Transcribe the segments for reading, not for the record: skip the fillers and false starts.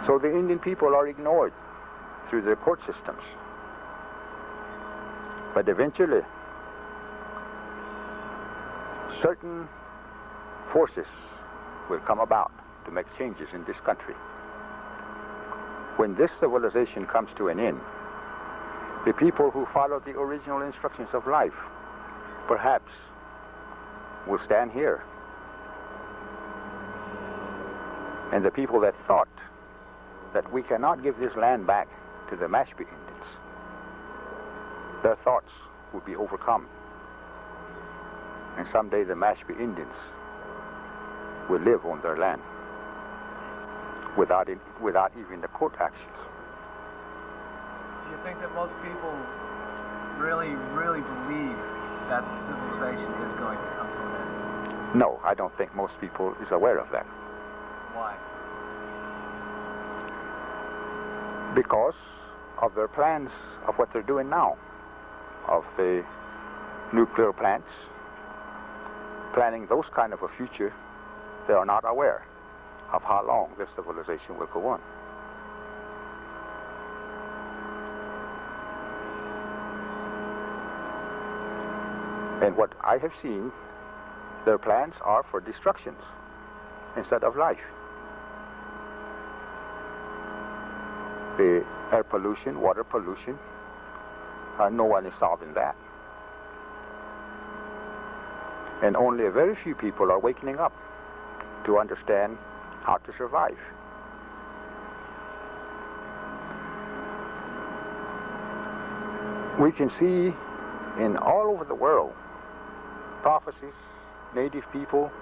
So the Indian people are ignored through their court systems. But eventually, certain forces will come about to make changes in this country. When this civilization comes to an end, the people who follow the original instructions of life perhaps will stand here. And the people that thought that we cannot give this land back to the Mashpee Indians, their thoughts will be overcome. And someday the Mashpee Indians will live on their land without even the court actions. Do you think that most people really believe that civilization is going to come to an end? No, I don't think most people is aware of that. Why? Because of their plans of what they're doing now, of the nuclear plants, planning those kind of a future. They are not aware of how long this civilization will go on. And what I have seen, their plans are for destructions instead of life. The air pollution, water pollution, no one is solving that. And only a very few people are waking up to understand how to survive. We can see in all over the world prophecies, native people,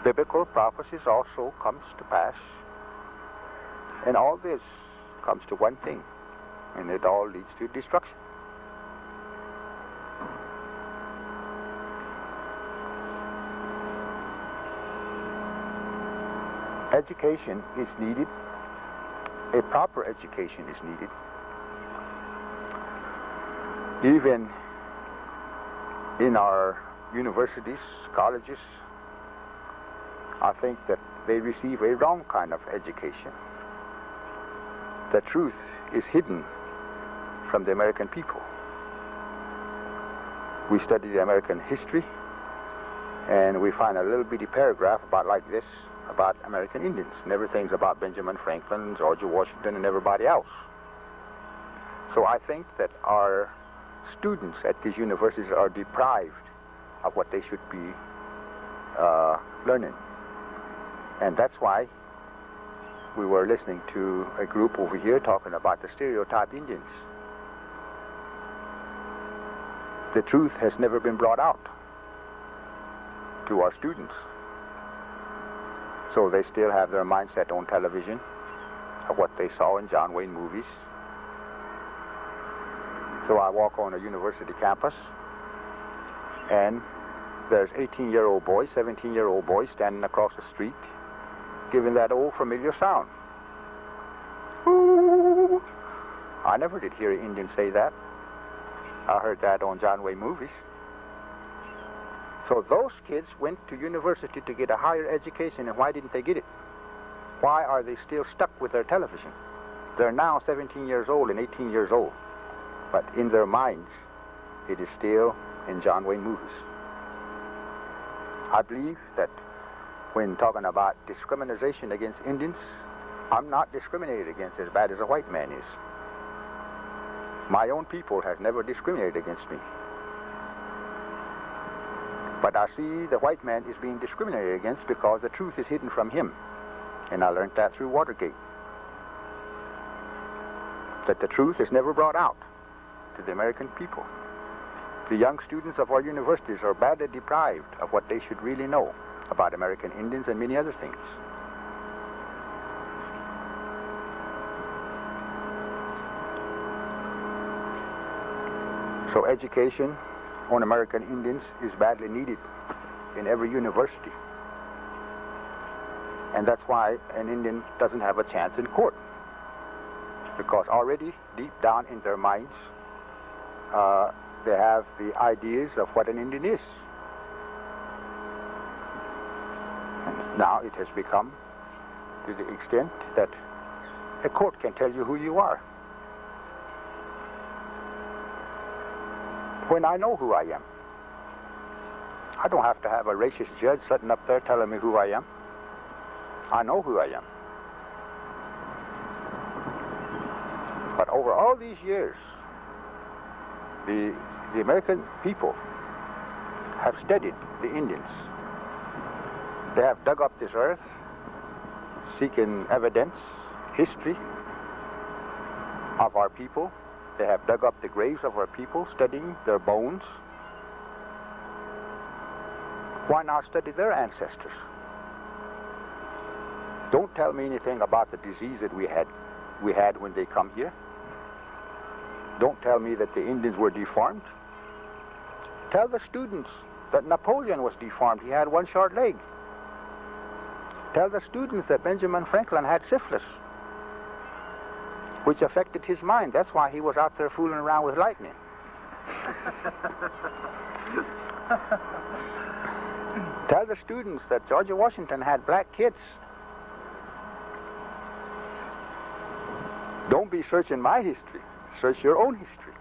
biblical prophecies also comes to pass. And all this comes to one thing, and it all leads to destruction. Education is needed. A proper education is needed. Even in our universities, colleges, I think that they receive a wrong kind of education. The truth is hidden from the American people. We study the American history, and we find a little bitty paragraph about like this, about American Indians, and everything's about Benjamin Franklin, George Washington, and everybody else. So I think that our students at these universities are deprived of what they should be learning. And that's why we were listening to a group over here talking about the stereotype Indians. The truth has never been brought out to our students. So they still have their mindset on television of what they saw in John Wayne movies. So I walk on a university campus, and there's 18-year-old boys, 17-year-old boys standing across the street giving that old familiar sound. Ooh. I never did hear an Indian say that. I heard that on John Wayne movies. So those kids went to university to get a higher education, and why didn't they get it? Why are they still stuck with their television? They're now 17 years old and 18 years old, but in their minds, it is still in John Wayne movies. I believe that when talking about discrimination against Indians, I'm not discriminated against as bad as a white man is. My own people has never discriminated against me. But I see the white man is being discriminated against because the truth is hidden from him. And I learned that through Watergate. That the truth is never brought out to the American people. The young students of our universities are badly deprived of what they should really know about American Indians and many other things. So education on American Indians is badly needed in every university. And that's why an Indian doesn't have a chance in court. Because already deep down in their minds, they have the ideas of what an Indian is. And now it has become to the extent that A court can tell you who you are. When I know who I am, I don't have to have a racist judge sitting up there telling me who I am. I know who I am. But over all these years, the American people have studied the Indians. They have dug up this earth, seeking evidence, history of our people. They have dug up the graves of our people, studying their bones. Why not study their ancestors? Don't tell me anything about the disease that we had when they come here. Don't tell me that the Indians were deformed. Tell the students that Napoleon was deformed. He had one short leg. Tell the students that Benjamin Franklin had syphilis, which affected his mind. That's why he was out there fooling around with lightning. Tell the students that George Washington had black kids. Don't be searching my history. Search your own history.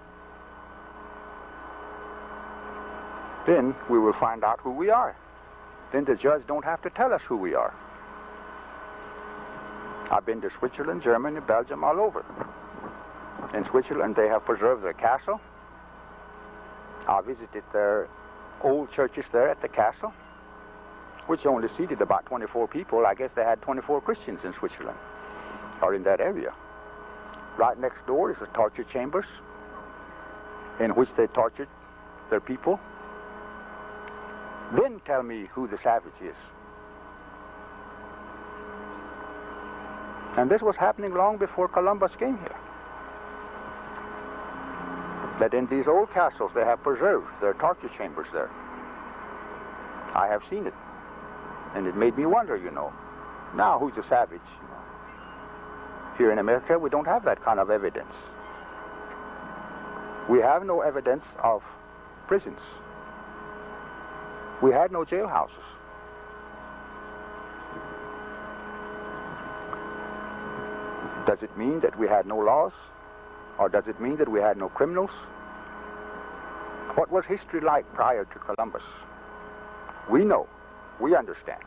Then we will find out who we are. Then the judge don't have to tell us who we are. I've been to Switzerland, Germany, Belgium, all over. In Switzerland, they have preserved their castle. I visited their old churches there at the castle, which only seated about 24 people. I guess they had 24 Christians in Switzerland, or in that area. Right next door is the torture chambers, in which they tortured their people. Then tell me who the savage is. And this was happening long before Columbus came here. That in these old castles they have preserved their torture chambers there. I have seen it. And it made me wonder, you know, now who's the savage? Here in America, we don't have that kind of evidence. We have no evidence of prisons. We had no jailhouses. Does it mean that we had no laws? Or does it mean that we had no criminals? What was history like prior to Columbus? We know. We understand.